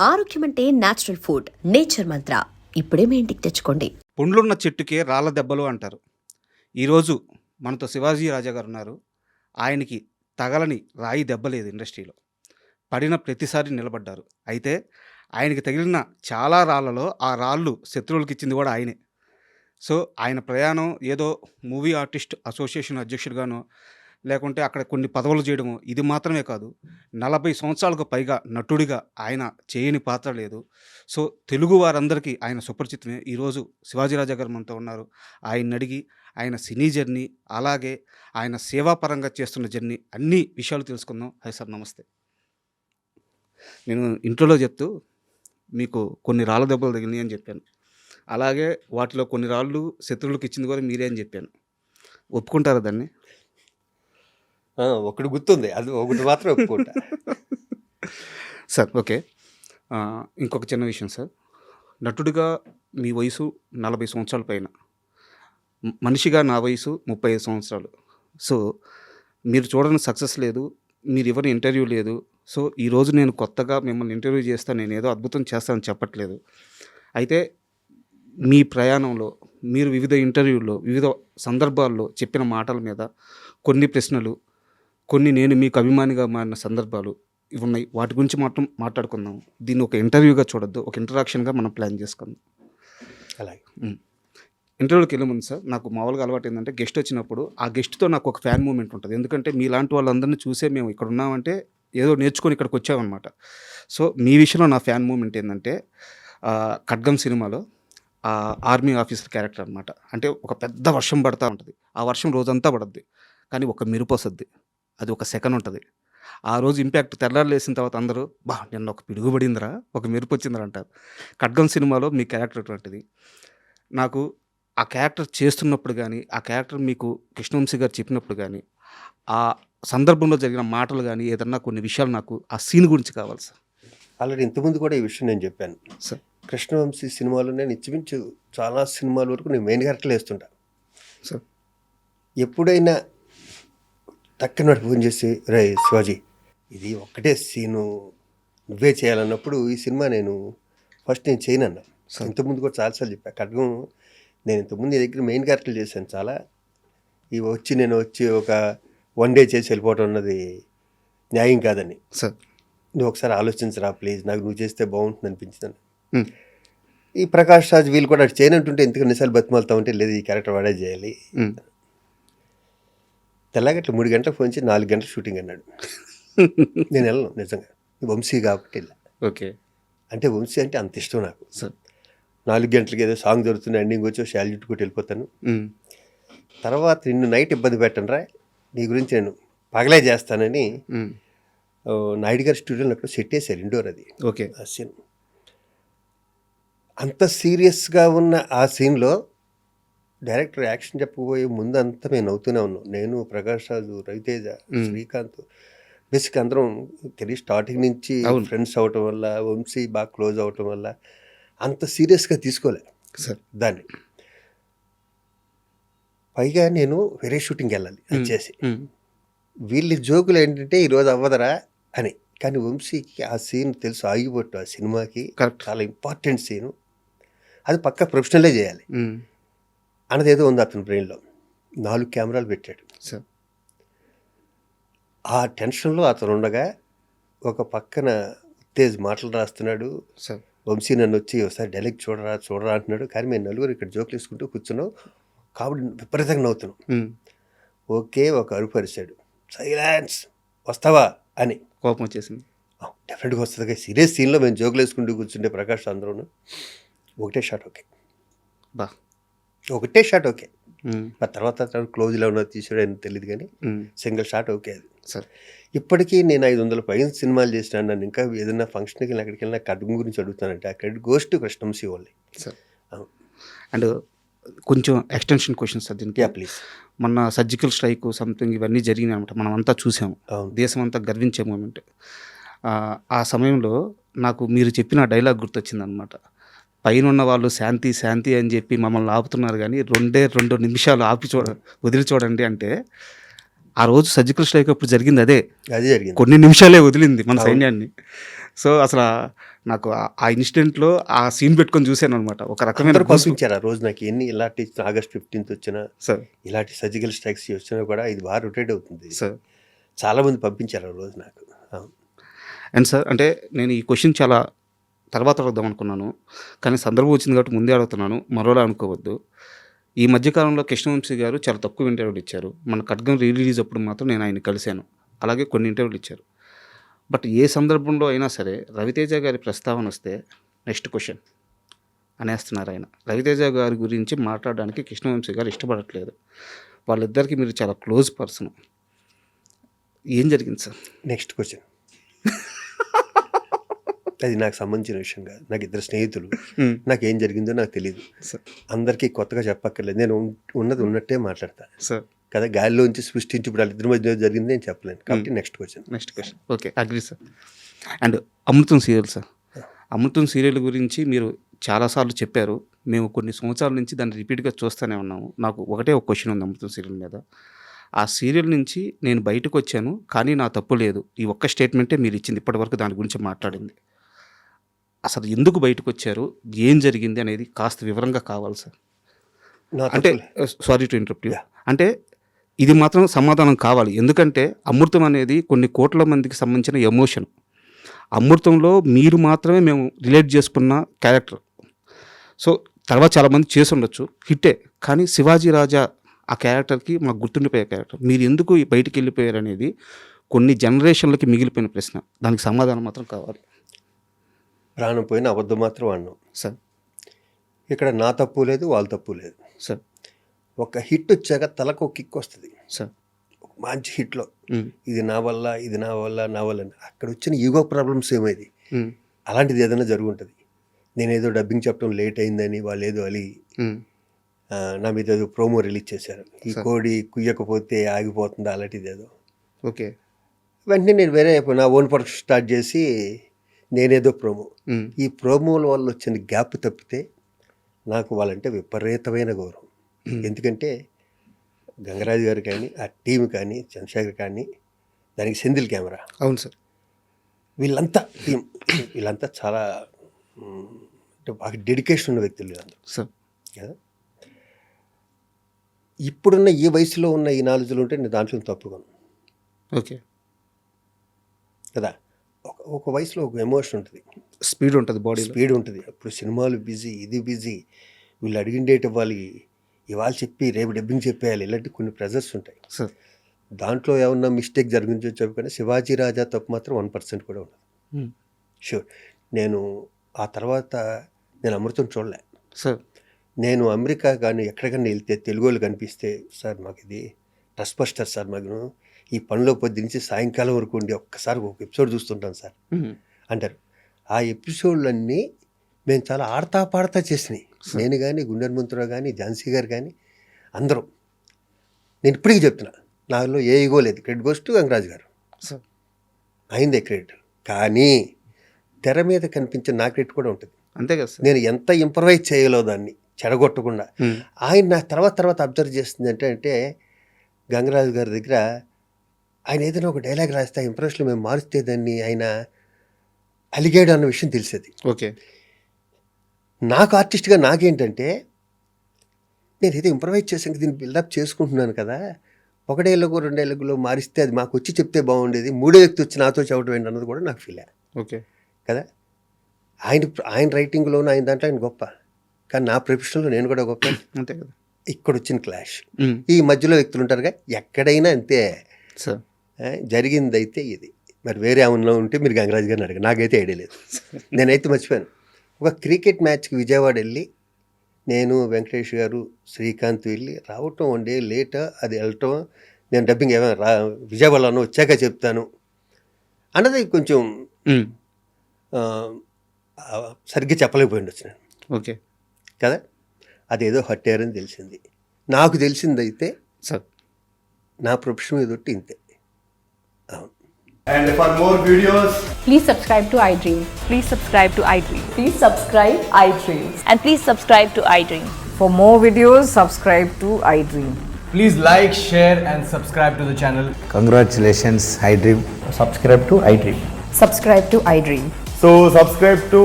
ఆరోగ్యం అంటే natural food. Nature మంత్ర ఇప్పుడే మీ ఇంటికి తెచ్చుకోండి. పుండ్లున్న చెట్టుకే రాళ్ళ దెబ్బలు అంటారు. ఈరోజు మనతో శివాజీ రాజా గారు ఉన్నారు. ఆయనకి తగలని రాయి దెబ్బ లేదు ఇండస్ట్రీలో. పడిన ప్రతిసారి నిలబడ్డారు. అయితే ఆయనకి తగిలిన చాలా రాళ్ళలో ఆ రాళ్ళు శత్రువులకి ఇచ్చింది కూడా ఆయనే. సో ఆయన ప్రయాణం ఏదో మూవీ ఆర్టిస్ట్ అసోసియేషన్ అధ్యక్షుడిగానో లేకుంటే అక్కడ కొన్ని పదవులు చేయడమో ఇది మాత్రమే కాదు. 40 సంవత్సరాలకు పైగా నటుడిగా ఆయన చేయని పాత్ర లేదు. సో తెలుగు వారందరికీ ఆయన సుపరిచితమే. ఈరోజు శివాజీ రాజా గారు మనతో ఉన్నారు. ఆయన్ని అడిగి ఆయన సినీ జర్నీ, అలాగే ఆయన సేవాపరంగా చేస్తున్న జర్నీ అన్ని విషయాలు తెలుసుకుందాం. హాయ్ సార్, నమస్తే. నేను ఇంట్రోలో చెప్తూ మీకు కొన్ని రాళ్ళ దెబ్బలు తగిలినాయి అని చెప్పాను. అలాగే వాటిలో కొన్ని రాళ్ళు శత్రువులకు ఇచ్చింది కూడా మీరే అని చెప్పాను. ఒప్పుకుంటారా దాన్ని? ఒకటి గుర్తుంది, అది ఒకటి మాత్రం ఒప్పుకుంటా. Sir okay. ఇంకొక చిన్న విషయం సార్. నటుడిగా మీ వయసు 40 సంవత్సరాల పైన, మనిషిగా నా వయసు 35 సంవత్సరాలు. సో మీరు చూడని సక్సెస్ లేదు, మీరు ఇవ్వని ఇంటర్వ్యూ లేదు. సో ఈరోజు నేను కొత్తగా మిమ్మల్ని ఇంటర్వ్యూ చేస్తాను, నేను ఏదో అద్భుతం చేస్తానని చెప్పట్లేదు. అయితే మీ ప్రయాణంలో మీరు వివిధ ఇంటర్వ్యూల్లో వివిధ సందర్భాల్లో చెప్పిన మాటల మీద కొన్ని ప్రశ్నలు, కొన్ని నేను మీకు అభిమానిగా మారిన సందర్భాలు ఇవి ఉన్నాయి. వాటి గురించి మాత్రం మాట్లాడుకుందాం. దీన్ని ఒక ఇంటర్వ్యూగా చూడొద్దు, ఒక ఇంటరాక్షన్గా మనం ప్లాన్ చేసుకుందాం. అలాగే. ఇంటర్వ్యూకి వెళ్ళే ముందు సార్, నాకు మామూలుగా అలవాటు ఏంటంటే గెస్ట్ వచ్చినప్పుడు ఆ గెస్ట్తో నాకు ఒక ఫ్యాన్ మూమెంట్ ఉంటుంది. ఎందుకంటే మీలాంటి వాళ్ళందరినీ చూసే మేము ఇక్కడ ఉన్నామంటే ఏదో నేర్చుకొని ఇక్కడికి వచ్చామన్నమాట. సో మీ విషయంలో నా ఫ్యాన్ మూమెంట్ ఏంటంటే ఖడ్గం సినిమాలో ఆర్మీ ఆఫీసర్ క్యారెక్టర్ అనమాట. అంటే ఒక పెద్ద వర్షం పడుతూ ఉంటుంది, ఆ వర్షం రోజంతా పడుద్ది, కానీ ఒక మెరుపు వస్తుంది, అది ఒక సెకండ్ ఉంటుంది. ఆ రోజు ఇంపాక్ట్ తెల్లారు లేసిన తర్వాత అందరూ నిన్న ఒక పిడుగు పడిందిరా, ఒక మెరుపు వచ్చిందిరా అంటారు. ఖడ్గం సినిమాలో మీ క్యారెక్టర్ అటువంటిది. నాకు ఆ క్యారెక్టర్ చేస్తున్నప్పుడు కానీ, ఆ క్యారెక్టర్ మీకు కృష్ణవంశీ గారు చెప్పినప్పుడు కానీ, ఆ సందర్భంలో జరిగిన మాటలు కానీ, ఏదన్నా కొన్ని విషయాలు నాకు ఆ సీన్ గురించి కావాలి సార్. ఆల్రెడీ ఇంతకుముందు కూడా ఈ విషయం నేను చెప్పాను సార్. కృష్ణవంశీ సినిమాలో నేను ఇంచుమించు చాలా సినిమాల వరకు నేను మెయిన్ క్యారెక్టర్లు వేస్తుంటా సార్. ఎప్పుడైనా టక్కున ఫోన్ చేసి, రే శివాజీ ఇది ఒక్కటే సీను నువ్వే చేయాలన్నప్పుడు ఈ సినిమా నేను ఫస్ట్ నేను చేయనన్నా. ఇంతకుముందు కూడా చాలాసార్లు చెప్పా. ఖడ్గం నేను ఇంతకుముందు నీ దగ్గర మెయిన్ క్యారెక్టర్లు చేశాను చాలా. ఇవి నేను వచ్చి ఒక 1 డే చేసి వెళ్ళిపోవటం అన్నది న్యాయం కాదని. సార్ నువ్వు ఒకసారి ఆలోచించరా ప్లీజ్, నాకు నువ్వు చేస్తే బాగుంటుంది అనిపించిందని. ఈ ప్రకాష్ రాజ్ వీళ్ళు కూడా అటు చేయనంటుంటే ఎందుకు ఎన్నిసార్లు బతిమాలుతా ఉంటే, లేదు ఈ క్యారెక్టర్ వాడే చేయాలి. తెల్లగట్ల 3 గంటలకు ఫోన్ చేసి 4 గంటల షూటింగ్ అన్నాడు. నేను వెళ్ళను నిజంగా, వంశీ కాబట్టి వెళ్ళా. ఓకే. అంటే వంశీ అంటే అంత ఇష్టం నాకు. సార్ 4 గంటలకి ఏదో సాంగ్ దొరుకుతుంది, ఎండింగ్ వచ్చి శాల్ చుట్టుకుంటూ వెళ్ళిపోతాను. తర్వాత నిన్ను నైట్ ఇబ్బంది పెట్టను రా, నీ గురించి నేను పగలే చేస్తానని నాయుడు గారి స్టూడియోలో అక్కడ సెట్ వేశారు, ఇండోర్ అది. ఓకే. ఆ సీన్ అంత సీరియస్గా ఉన్న ఆ సీన్లో డైరెక్టర్ యాక్షన్ చెప్పబోయే ముందు అంతా మేము నవ్వుతూనే ఉన్నాం. నేను, ప్రకాష్ రాజు, రవితేజ, శ్రీకాంత్, బేసిక్ అందరం తెలియ స్టార్టింగ్ నుంచి ఫ్రెండ్స్ అవటం వల్ల, వంశీ బాగా క్లోజ్ అవటం వల్ల అంత సీరియస్గా తీసుకోలే సార్ దాన్ని. పైగా నేను వేరే షూటింగ్కి వెళ్ళాలి వచ్చేసి, వీళ్ళ జోకులు ఏంటంటే ఈరోజు అవ్వదరా అని. కానీ వంశీకి ఆ సీన్ తెలుసు, ఆగిపోట్టు ఆ సినిమాకి చాలా ఇంపార్టెంట్ సీను, అది పక్కా ప్రొఫెషనలే చేయాలి అన్నది ఏదో ఉంది అతని బ్రెయిన్లో. 4 కెమెరాలు పెట్టాడు సార్. ఆ టెన్షన్లో అతను ఉండగా ఒక పక్కన ఉత్తేజ్ మాటలు రాస్తున్నాడు. సార్ వంశీ నన్ను వచ్చి ఒకసారి డైలాగ్ చూడరా అంటున్నాడు. కానీ మేము నలుగురు ఇక్కడ జోకులు వేసుకుంటూ కూర్చున్నాం కాబట్టి విపరీతంగా నవ్వుతున్నాం. ఓకే, ఒక అరుపు అరిశాడు, సైలెన్స్, వస్తావా అని. కోపం వచ్చేసింది. డెఫినెట్గా వస్తుంది. సీరియస్ సీన్లో మేము జోకులు వేసుకుంటూ కూర్చుంటే ప్రకాష్ అందరూ ఒకటే షాట్ ఓకే, ఒకటే షాట్ ఓకే. ఆ తర్వాత క్లోజ్లో ఉన్నది తీసాడు అని తెలియదు, కానీ సింగిల్ షాట్ ఓకే అది. సార్ ఇప్పటికీ నేను 500 పైన సినిమాలు చేసినాను. నన్ను ఇంకా ఏదైనా ఫంక్షన్కి వెళ్ళి అక్కడికి వెళ్ళినా ఖడ్గం గురించి అడుగుతానంటే ఆ credit goes to Krishna Vamsi only. Sir and కొంచెం ఎక్స్టెన్షన్ క్వశ్చన్ సార్ దీనికి. ప్లీజ్. మొన్న సర్జికల్ స్ట్రైక్ సంథింగ్ ఇవన్నీ జరిగినాయి అనమాట, మనం అంతా చూసాము, దేశం అంతా గర్వించే మూమెంట్. ఆ సమయంలో నాకు మీరు చెప్పిన డైలాగ్ గుర్తొచ్చింది అనమాట. పైన ఉన్న వాళ్ళు శాంతి శాంతి అని చెప్పి మమ్మల్ని ఆపుతున్నారు, కానీ 2 నిమిషాలు వదిలి చూడండి అంటే, ఆ రోజు సర్జికల్ స్ట్రైక్ అప్పుడు జరిగింది అదే. జరిగింది, కొన్ని నిమిషాలే వదిలింది మన సైన్యాన్ని. సో అసలు నాకు ఆ ఇన్సిడెంట్లో ఆ సీన్ పెట్టుకొని చూశాను అనమాట. ఒక రకమైన అందరూ పంపించారు ఆ రోజు నాకు. ఎన్ని ఇలాంటి ఆగస్ట్ 15th వచ్చినా, సార్ ఇలాంటి సర్జికల్ స్ట్రైక్స్ వచ్చినా కూడా ఇది బాగా రొటేట్ అవుతుంది. సార్ చాలామంది పంపించారు ఆ రోజు నాకు. అండ్ సార్ అంటే నేను ఈ క్వశ్చన్ చాలా తర్వాత అడుగుదాం అనుకున్నాను, కానీ సందర్భం వచ్చింది కాబట్టి ముందే అడుగుతున్నాను, మరోలా అనుకోవద్దు. ఈ మధ్యకాలంలో కృష్ణవంశీ గారు చాలా తక్కువ ఇంటర్వ్యూలు ఇచ్చారు. మన ఖడ్గం రిలీజ్ అప్పుడు మాత్రం నేను ఆయన కలిశాను, అలాగే కొన్ని ఇంటర్వ్యూలు ఇచ్చారు. బట్ ఏ సందర్భంలో అయినా సరే రవితేజ గారి ప్రస్తావన వస్తే నెక్స్ట్ క్వశ్చన్ అనేస్తున్నారు ఆయన. రవితేజ గారి గురించి మాట్లాడడానికి కృష్ణవంశీ గారు ఇష్టపడట్లేదు. వాళ్ళిద్దరికి మీరు చాలా క్లోజ్ పర్సన్. ఏం జరిగింది సార్? Next question. అది నాకు సంబంధించిన విషయం కాదు. నాకు ఇద్దరు స్నేహితులు. నాకు ఏం జరిగిందో నాకు తెలియదు. అందరికీ కొత్తగా చెప్పక్కర్లేదు. నేను ఉన్నది ఉన్నట్టే మాట్లాడతాను సార్ కదా. గాలిలోంచి సృష్టించి ఇప్పుడు వాళ్ళిద్దరి మధ్య జరిగింది నేను చెప్పలేను. కాబట్టి next question. Okay, agree sir. And Amrutham serial sir, Amrutham serial గురించి మీరు చాలాసార్లు చెప్పారు. మేము కొన్ని సంవత్సరాల నుంచి దాన్ని రిపీట్గా చూస్తూనే ఉన్నాము. నాకు ఒకటే ఒక క్వశ్చన్ ఉంది అమృతం సీరియల్ మీద. ఆ సీరియల్ నుంచి నేను బయటకు వచ్చాను, కానీ నా తప్పు లేదు. ఈ ఒక్క స్టేట్మెంటే మీరు ఇచ్చింది, ఇప్పటివరకు దాని గురించి మాట్లాడింది. అసలు ఎందుకు బయటకు వచ్చారు, ఏం జరిగింది అనేది కాస్త వివరంగా కావాలి సార్. అంటే సారీ టు ఇంటరప్ట్ యూ, అంటే ఇది మాత్రం సమాధానం కావాలి. ఎందుకంటే అమృతం అనేది కొన్ని కోట్ల మందికి సంబంధించిన ఎమోషన్. అమృతంలో మీరు మాత్రమే మేము రిలేట్ చేసుకున్న క్యారెక్టర్. సో తర్వాత చాలామంది చేసి ఉండొచ్చు, హిట్టే. కానీ శివాజీ రాజా ఆ క్యారెక్టర్కి మాకు గుర్తుండిపోయే క్యారెక్టర్. మీరు ఎందుకు బయటికి వెళ్ళిపోయారు అనేది కొన్ని జనరేషన్లకి మిగిలిపోయిన ప్రశ్న. దానికి సమాధానం మాత్రం కావాలి. ప్రాణం పోయిన అబద్ధం మాత్రం అన్నాం సార్. ఇక్కడ నా తప్పు లేదు, వాళ్ళ తప్పు లేదు సార్. ఒక హిట్ వచ్చాక తలకు ఒక కిక్ వస్తుంది సార్. ఒక మంచి హిట్లో ఇది నా వల్ల, ఇది నా వల్ల, నా వల్ల అక్కడ వచ్చిన ఈగో ప్రాబ్లమ్స్ ఏమైంది, అలాంటిది ఏదైనా జరుగుంటుంది. నేనేదో డబ్బింగ్ చెప్పడం లేట్ అయిందని వాళ్ళు ఏదో అలి నా మీద ఏదో ప్రోమో రిలీజ్ చేశారు. ఈ కోడి కుయ్యకపోతే ఆగిపోతుంది అలాంటిది ఏదో. ఓకే. వెంటనే నేను వేరే నా ఓన్ ప్రొడక్షన్ స్టార్ట్ చేసి నేనేదో ప్రోమో. ఈ ప్రోమోల వల్ల వచ్చిన గ్యాప్ తప్పితే నాకు వాళ్ళంటే విపరీతమైన గౌరవం. ఎందుకంటే గంగరాజు గారు కానీ, ఆ టీం కానీ, చంద్రశేఖర్ కానీ, దానికి సెంధిల్ కెమెరా, అవును సార్, వీళ్ళంతా టీం, వీళ్ళంతా చాలా అంటే బాగా డెడికేషన్ ఉన్న వ్యక్తులు వీళ్ళందరూ సార్ కదా. ఇప్పుడున్న ఈ వయసులో ఉన్న ఈ నాలెడ్జ్లు ఉంటే నేను దాంట్లో తప్పుకోను. ఓకే కదా. ఒక వయసులో ఒక ఎమోషన్ ఉంటుంది, స్పీడ్ ఉంటుంది, బాడీ స్పీడ్ ఉంటుంది. అప్పుడు సినిమాలు బిజీ, ఇది బిజీ, వీళ్ళు అడిగిన డేట్ ఇవ్వాలి, ఇవాళ చెప్పి రేపు డబ్బింగ్ చెప్పేయాలి, ఇలాంటి కొన్ని ప్రెజర్స్ ఉంటాయి సార్. దాంట్లో ఏమన్నా మిస్టేక్ జరిగించో చెప్పకుండా శివాజీ రాజా తప్పు మాత్రం 1% కూడా ఉండదు. షూర్. నేను ఆ తర్వాత నేను అమృతం చూడలే సార్. నేను అమెరికా కానీ ఎక్కడికన్నా వెళ్తే తెలుగు వాళ్ళు కనిపిస్తే, సార్ మాకు ఇది ట్రస్ట్ బస్టర్ సార్, మాకు ఈ పనిలో పొద్దు నుంచి సాయంకాలం వరకు ఉండి ఒక్కసారి ఒక ఎపిసోడ్ చూస్తుంటాను సార్ అంటారు. ఆ ఎపిసోడ్లన్నీ మేము చాలా ఆడతా పాడతా చేసినాయి. నేను కానీ, గుండె హనుమంతరావు కానీ, ఝాన్సీ గారు కానీ అందరం. నేను ఇప్పటికీ చెప్తున్నా, నాలో ఏ ఈగో లేదు. క్రెడిట్ గోస్ టు గంగరాజు గారు, అయిందే క్రెడిట్. కానీ తెర మీద కనిపించే నా క్రెడిట్ కూడా ఉంటుంది. అంతే కదా సార్. నేను ఎంత ఇంప్రవైజ్ చేయగలో దాన్ని చెడగొట్టకుండా. ఆయన నా తర్వాత అబ్జర్వ్ చేస్తుంది అంటే గంగరాజు గారి దగ్గర ఆయన ఏదైనా ఒక డైలాగ్ రాస్తే ఆ ఇంప్రెషన్లో మేము మారుస్తే దాన్ని ఆయన అలిగాడు అన్న విషయం తెలిసేది. ఓకే. నాకు ఆర్టిస్ట్గా నాకేంటంటే నేను ఏదో ఇంప్రవైజ్ చేసాక దీన్ని బిల్డప్ చేసుకుంటున్నాను కదా, 1 డైలాగు 2 డైలాగులో మారిస్తే అది మాకు వచ్చి చెప్తే బాగుండేది, 3వ వ్యక్తి వచ్చి నాతో చెప్పడం ఏంటి అన్నది కూడా నాకు ఫీల్. ఓకే కదా. ఆయన రైటింగ్లోనూ ఆయన దాంట్లో ఆయన గొప్ప, కానీ నా ప్రొఫెషన్లో నేను కూడా గొప్ప. అంతే కదా. ఇక్కడ వచ్చిన క్లాష్, ఈ మధ్యలో వ్యక్తులు ఉంటారుగా, ఎక్కడైనా అంతే సార్. జరిగింది అయితే ఇది. మరి వేరే ఏమన్నా ఉంటే మీరు గంగరాజు గారిని అడగ, నాకైతే ఐడియా లేదు. నేనైతే మర్చిపోయాను. ఒక క్రికెట్ మ్యాచ్కి విజయవాడ వెళ్ళి నేను, వెంకటేష్ గారు, శ్రీకాంత్ వెళ్ళి రావటం 1 డే లేట్, అది వెళ్ళటం, నేను డబ్బింగ్ ఏమైనా విజయవాడలో వచ్చాక చెప్తాను అన్నది కొంచెం సరిగ్గా చెప్పలేకపోయింది వచ్చి నేను. ఓకే కదా. అదేదో హట్టారని తెలిసింది. నాకు తెలిసిందైతే సార్ నా ప్రొఫెషన్ మీద ఒట్టి ఇంతే. అవును. And for more videos, Please subscribe to iDream. Please subscribe to iDream. Please subscribe iDream. And please subscribe to iDream. For more videos, subscribe to iDream. please like, share and subscribe to the channel. Congratulations, iDream. Subscribe to iDream. Subscribe to iDream. So subscribe to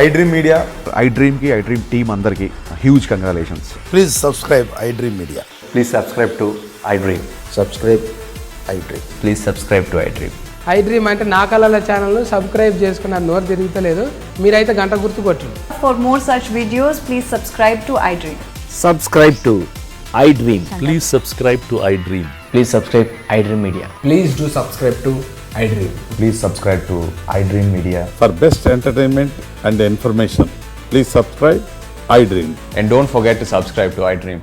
iDream Media. ఐ డ్రీమ్కి iDream team అందరికీ huge congratulations. Please subscribe iDream Media. Please subscribe to iDream. Subscribe iDream. Please subscribe to iDream. iDream అంటే నా కళల ఛానల్ను subscribe చేసుకున్న నోరు తిరుగుతలేదు, మీరైతే గంట గుర్తు కొట్టండి. For more such videos, please subscribe to iDream. Subscribe to iDream. Please subscribe to iDream. Please subscribe iDream Media. Please do subscribe to iDream. Please subscribe to iDream Media. For best entertainment and information, please subscribe iDream. And don't forget to subscribe to iDream.